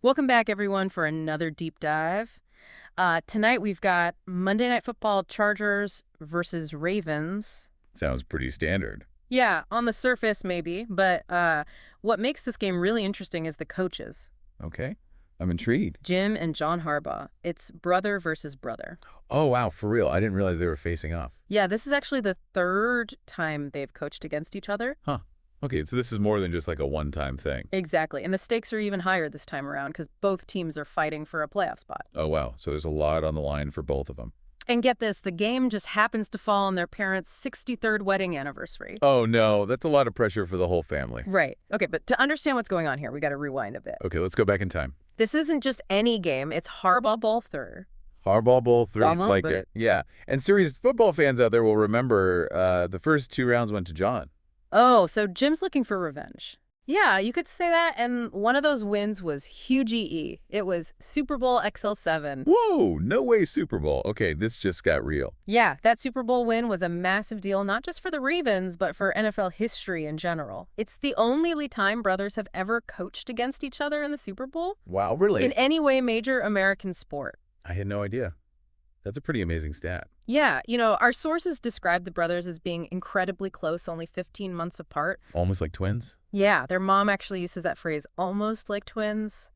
Welcome back, everyone, for another deep dive. Tonight we've got Monday Night Football Chargers versus Ravens. Sounds pretty standard. Yeah, on the surface, maybe, but what makes this game really interesting is the coaches, Okay. I'm intrigued. Jim and John Harbaugh. It's brother versus brother. Oh, wow, for real. I didn't realize they were facing off. Yeah, this is actually the third time they've coached against each other. Huh. Okay, so this is more than just like a one-time thing. Exactly, and the stakes are even higher this time around because both teams are fighting for a playoff spot. Oh, wow. So there's a lot on the line for both of them. And get this, the game just happens to fall on their parents' 63rd wedding anniversary. Oh, no. That's a lot of pressure for the whole family. Right. Okay, but to understand what's going on here, we got to rewind a bit. Okay, let's go back in time. This isn't just any game. It's Harbaugh Bowl 3. Harbaugh Bowl 3, like But it. Yeah. And serious football fans out there will remember the first two rounds went to John. Oh, so Jim's looking for revenge. Yeah, you could say that, and one of those wins was huge EE. It was Super Bowl XLVII. Whoa, no way Super Bowl. Okay, this just got real. Yeah, that Super Bowl win was a massive deal, not just for the Ravens, but for NFL history in general. It's the only time brothers have ever coached against each other in the Super Bowl Wow, really? in any way major American sport. I had no idea. That's a pretty amazing stat. Yeah, our sources describe the brothers as being incredibly close, only 15 months apart. Almost like twins? Yeah, their mom actually uses that phrase, almost like twins.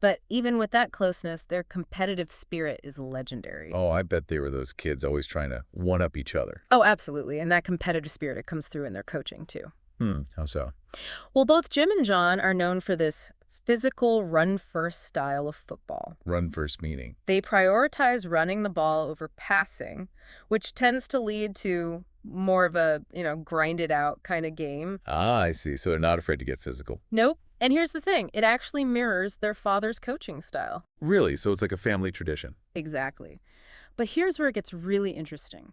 But even with that closeness, their competitive spirit is legendary. Oh, I bet they were those kids always trying to one-up each other. Oh, absolutely. And that competitive spirit, it comes through in their coaching, too. How so? Well, both Jim and John are known for this physical run-first style of football. Run first meaning. They prioritize running the ball over passing, which tends to lead to more of a, grinded out kind of game. Ah, I see. So they're not afraid to get physical. Nope. And here's the thing. It actually mirrors their father's coaching style. Really? So it's like a family tradition. Exactly. But here's where it gets really interesting.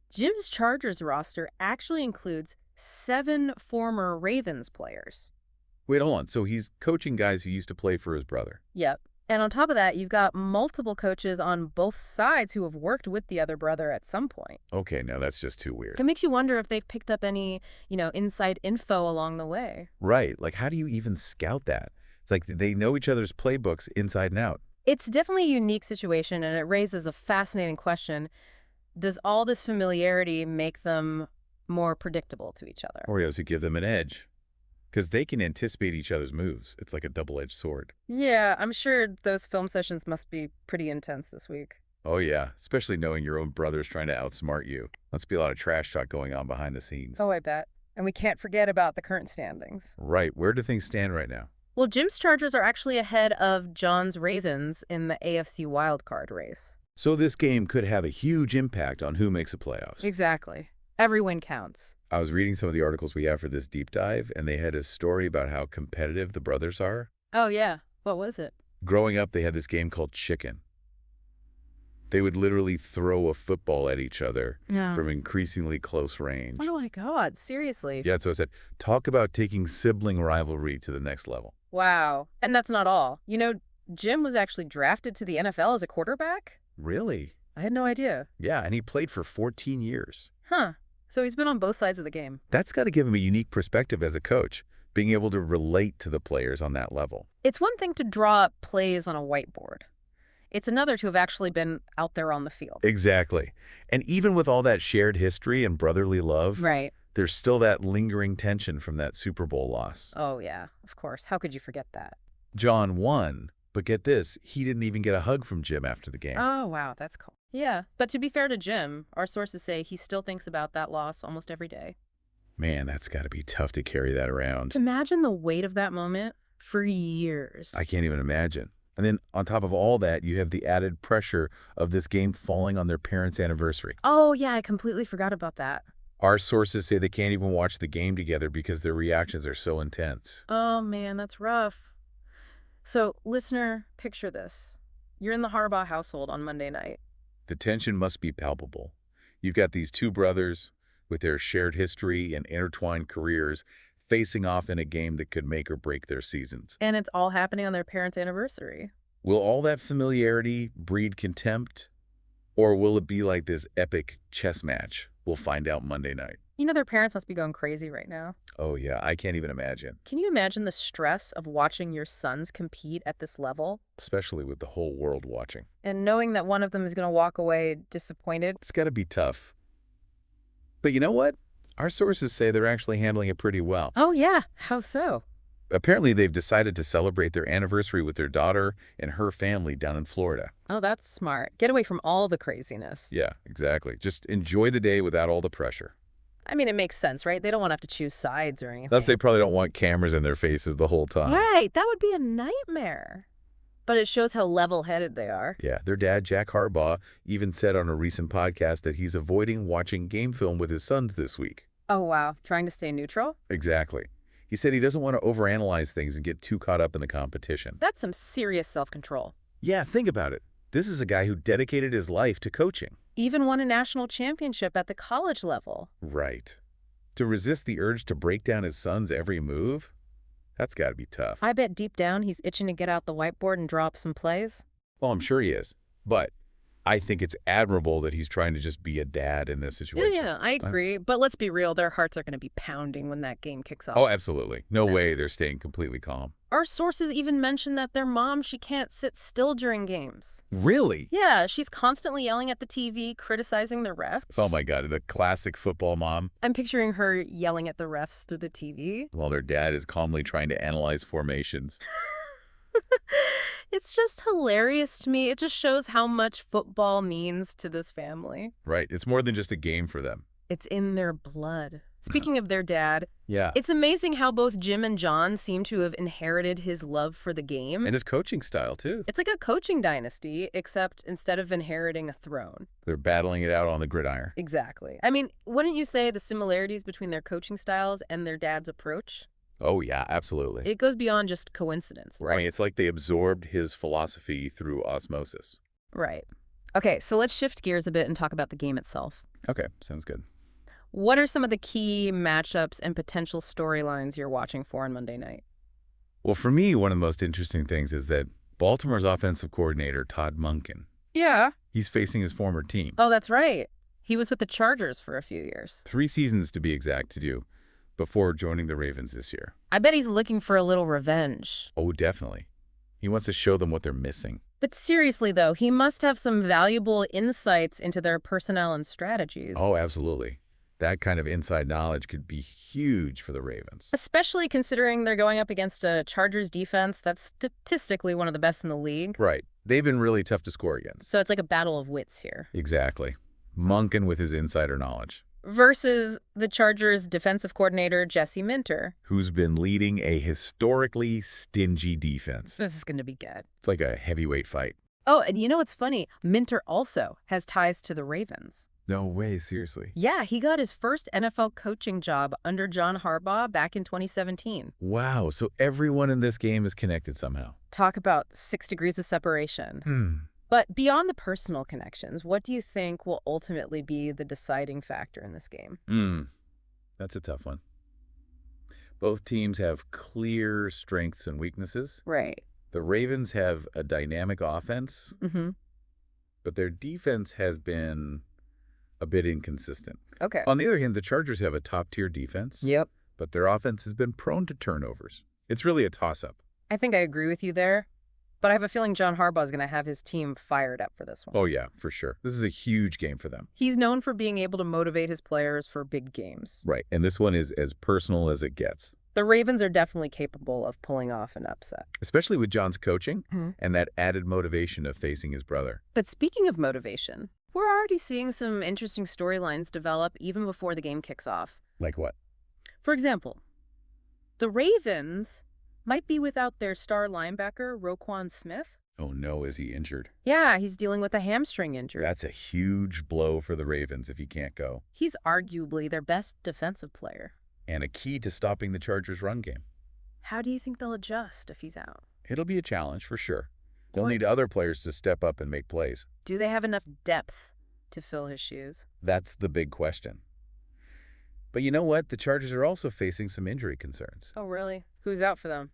Jim's Chargers roster actually includes 7 former Ravens players. Wait, hold on. So he's coaching guys who used to play for his brother. Yep. And on top of that, you've got multiple coaches on both sides who have worked with the other brother at some point. Okay, now that's just too weird. It makes you wonder if they've picked up any, inside info along the way. Right. Like, how do you even scout that? It's like they know each other's playbooks inside and out. It's definitely a unique situation, and it raises a fascinating question. Does all this familiarity make them more predictable to each other? Or does it give them an edge? Because they can anticipate each other's moves. It's like a double-edged sword. Yeah, I'm sure those film sessions must be pretty intense this week. Oh, yeah. Especially knowing your own brother's trying to outsmart you. Must be a lot of trash talk going on behind the scenes. Oh, I bet. And we can't forget about the current standings. Right. Where do things stand right now? Well, Jim's Chargers are actually ahead of John's Ravens in the AFC wildcard race. So this game could have a huge impact on who makes the playoffs. Exactly. Every win counts. I was reading some of the articles we have for this deep dive, and they had a story about how competitive the brothers are. Oh, yeah. What was it? Growing up, they had this game called chicken. They would literally throw a football at each other from increasingly close range. Oh, my God. Seriously? Yeah, so I said, talk about taking sibling rivalry to the next level. Wow. And that's not all. Jim was actually drafted to the NFL as a quarterback? Really? I had no idea. Yeah, and he played for 14 years. Huh. So he's been on both sides of the game. That's got to give him a unique perspective as a coach, being able to relate to the players on that level. It's one thing to draw up plays on a whiteboard. It's another to have actually been out there on the field. Exactly. And even with all that shared history and brotherly love, Right. there's still that lingering tension from that Super Bowl loss. Oh, yeah. Of course. How could you forget that? John won, but get this, he didn't even get a hug from Jim after the game. Oh, wow. That's cool. Yeah. But to be fair to Jim, our sources say he still thinks about that loss almost every day. Man, that's got to be tough to carry that around. Imagine the weight of that moment for years. I can't even imagine. And then on top of all that, you have the added pressure of this game falling on their parents' anniversary. Oh, yeah. I completely forgot about that. Our sources say they can't even watch the game together because their reactions are so intense. Oh, man. That's rough. So, listener, picture this. You're in the Harbaugh household on Monday night. The tension must be palpable. You've got these two brothers with their shared history and intertwined careers facing off in a game that could make or break their seasons. And it's all happening on their parents' anniversary. Will all that familiarity breed contempt? Or will it be like this epic chess match? We'll find out Monday night. You know, their parents must be going crazy right now. Oh, yeah, I can't even imagine, Can you imagine the stress of watching your sons compete at this level especially with the whole world watching. and knowing that one of them is going to walk away disappointed? It's got to be tough. But you know what? Our sources say they're actually handling it pretty well. Oh, yeah. How so? Apparently, they've decided to celebrate their anniversary with their daughter and her family down in Florida. Oh, that's smart. Get away from all the craziness. Yeah, exactly. Just enjoy the day without all the pressure. I mean, it makes sense, right? They don't want to have to choose sides or anything. Plus, they probably don't want cameras in their faces the whole time. Right. That would be a nightmare. But it shows how level-headed they are. Yeah, their dad, Jack Harbaugh, even said on a recent podcast that he's avoiding watching game film with his sons this week. Oh, wow. Trying to stay neutral? Exactly. He said he doesn't want to overanalyze things and get too caught up in the competition. That's some serious self-control. Yeah, think about it. This is a guy who dedicated his life to coaching. Even won a national championship at the college level. Right. To resist the urge to break down his son's every move? That's got to be tough. I bet deep down he's itching to get out the whiteboard and draw up some plays. Well, I'm sure he is. But I think it's admirable that he's trying to just be a dad in this situation. Yeah, I agree. But let's be real, their hearts are going to be pounding when that game kicks off. Oh, absolutely. No way they're staying completely calm. Our sources even mention that their mom, she can't sit still during games. Really? Yeah, she's constantly yelling at the TV, criticizing the refs. Oh my God, the classic football mom. I'm picturing her yelling at the refs through the TV. While their dad is calmly trying to analyze formations. It's just hilarious to me. It just shows how much football means to this family. Right. It's more than just a game for them. It's in their blood. Speaking of their dad, Yeah. it's amazing how both Jim and John seem to have inherited his love for the game. And his coaching style, too. It's like a coaching dynasty, except instead of inheriting a throne. They're battling it out on the gridiron. Exactly. I mean, wouldn't you say the similarities between their coaching styles and their dad's approach? Oh, yeah, absolutely. It goes beyond just coincidence, I right? mean, it's like they absorbed his philosophy through osmosis. Right. Okay, so let's shift gears a bit and talk about the game itself. Okay, sounds good. What are some of the key matchups and potential storylines you're watching for on Monday night? Well, for me, one of the most interesting things is that Baltimore's offensive coordinator, Todd Monken, Yeah. he's facing his former team. Oh, that's right. He was with the Chargers for a few years. 3 seasons to be exact to do before joining the Ravens this year. I bet he's looking for a little revenge. Oh, definitely. He wants to show them what they're missing. But seriously, though, he must have some valuable insights into their personnel and strategies. Oh, absolutely. That kind of inside knowledge could be huge for the Ravens. Especially considering they're going up against a Chargers defense that's statistically one of the best in the league. Right. They've been really tough to score against. So it's like a battle of wits here. Exactly. Monken with his insider knowledge. Versus the Chargers defensive coordinator, Jesse Minter. Who's been leading a historically stingy defense. This is going to be good. It's like a heavyweight fight. Oh, and you know what's funny? Minter also has ties to the Ravens. No way, seriously. Yeah, he got his first NFL coaching job under John Harbaugh back in 2017. Wow, so everyone in this game is connected somehow. Talk about 6 degrees of separation. But beyond the personal connections, what do you think will ultimately be the deciding factor in this game? That's a tough one. Both teams have clear strengths and weaknesses. Right. The Ravens have a dynamic offense, but their defense has been a bit inconsistent. Okay. On the other hand, the Chargers have a top-tier defense, Yep. but their offense has been prone to turnovers. It's really a toss-up. I think I agree with you there. But I have a feeling John Harbaugh is going to have his team fired up for this one. Oh, yeah, for sure. This is a huge game for them. He's known for being able to motivate his players for big games. Right, and this one is as personal as it gets. The Ravens are definitely capable of pulling off an upset. Especially with John's coaching Mhm. and that added motivation of facing his brother. But speaking of motivation, we're already seeing some interesting storylines develop even before the game kicks off. Like what? For example, the Ravens might be without their star linebacker, Roquan Smith. Oh no, is he injured? Yeah, he's dealing with a hamstring injury. That's a huge blow for the Ravens if he can't go. He's arguably their best defensive player. And a key to stopping the Chargers' run game. How do you think they'll adjust if he's out? It'll be a challenge for sure. They'll Or need other players to step up and make plays. do they have enough depth to fill his shoes? That's the big question. But you know what? The Chargers are also facing some injury concerns. Oh, really? Who's out for them?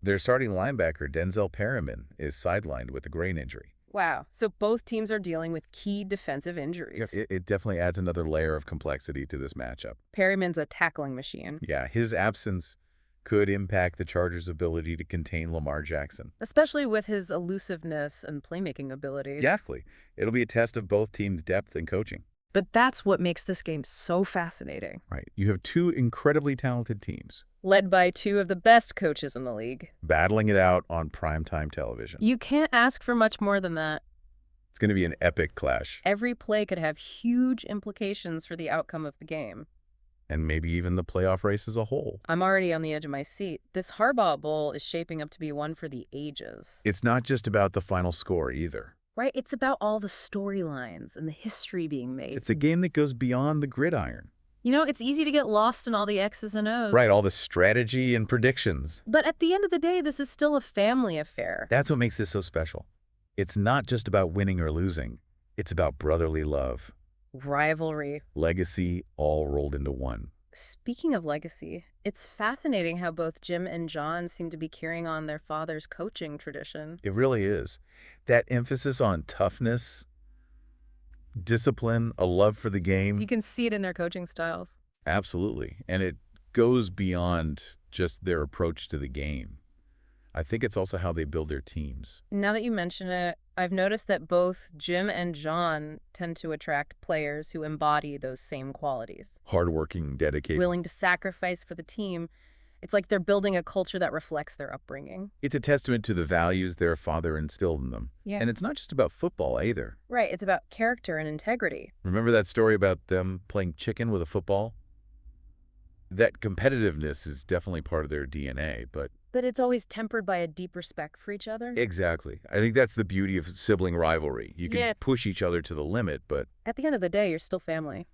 Their starting linebacker, Denzel Perryman, is sidelined with a groin injury. Wow. So both teams are dealing with key defensive Yeah, injuries. it definitely adds another layer of complexity to this matchup. Perryman's a tackling machine, Yeah, his absence could impact the Chargers' ability to contain Lamar Jackson. especially with his elusiveness and playmaking abilities. Definitely. It'll be a test of both teams' depth and coaching. But that's what makes this game so fascinating. Right. You have two incredibly talented teams Led by two of the best coaches in the league. battling it out on primetime television. You can't ask for much more than that. It's going to be an epic clash, Every play could have huge implications for the outcome of the game. and maybe even the playoff race as a whole. I'm already on the edge of my seat. This Harbaugh Bowl is shaping up to be one for the ages. It's not just about the final score either. Right? It's about all the storylines and the history being made. It's a game that goes beyond the gridiron. You know, it's easy to get lost in all the X's and O's. Right, all the strategy and predictions. But at the end of the day, this is still a family affair. That's what makes this so special. It's not just about winning or losing. It's about brotherly love, Rivalry. legacy, all rolled into one. Speaking of legacy, it's fascinating how both Jim and John seem to be carrying on their father's coaching tradition. It really is. That emphasis on toughness, discipline, a love for the game. You can see it in their coaching styles. Absolutely. And it goes beyond just their approach to the game. I think it's also how they build their teams. Now that you mention it, I've noticed that both Jim and John tend to attract players who embody those same qualities. Hardworking, dedicated. Willing to sacrifice for the team. It's like they're building a culture that reflects their upbringing. It's a testament to the values their father instilled in them. Yeah. And it's not just about football either. Right, it's about character and integrity. Remember that story about them playing chicken with a football? That competitiveness is definitely part of their DNA, but... But it's always tempered by a deep respect for each other. Exactly. I think that's the beauty of sibling rivalry. You can push each other to the limit, but At the end of the day, you're still family.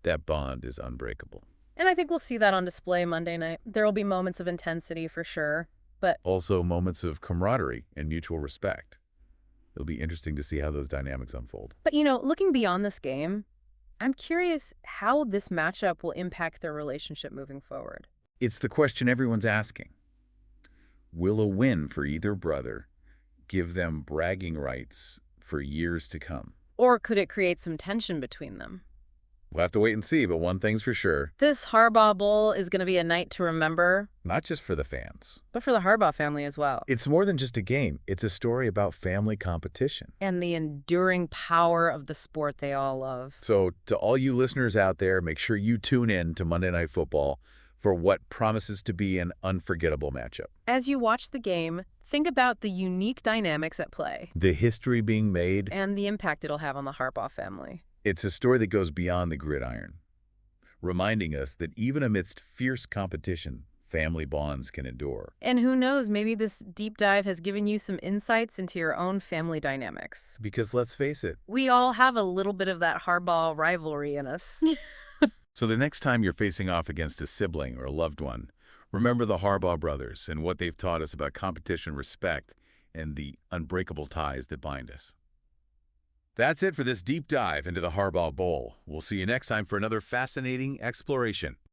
that bond is unbreakable. And I think we'll see that on display Monday night. There will be moments of intensity for sure, but Also moments of camaraderie and mutual respect. It'll be interesting to see how those dynamics unfold. you know, looking beyond this game, I'm curious how this matchup will impact their relationship moving forward. It's the question everyone's asking. Will a win for either brother give them bragging rights for years to come? Or could it create some tension between them? We'll have to wait and see, but one thing's for sure. This Harbaugh Bowl is going to be a night to remember, Not just for the fans. but for the Harbaugh family as well. It's more than just a game. It's a story about family competition. And the enduring power of the sport they all love. So to all you listeners out there, make sure you tune in to Monday Night Football for what promises to be an unforgettable matchup. As you watch the game, think about the unique dynamics at play The history being made, and the impact it'll have on the Harbaugh family. it's a story that goes beyond the gridiron, reminding us that even amidst fierce competition, family bonds can endure. And who knows, maybe this deep dive has given you some insights into your own family dynamics. Because let's face it, We all have a little bit of that Harbaugh rivalry in us. so the next time you're facing off against a sibling or a loved one, remember the Harbaugh brothers and what they've taught us about competition, respect, and the unbreakable ties that bind us. That's it for this deep dive into the Harbaugh Bowl. We'll see you next time for another fascinating exploration.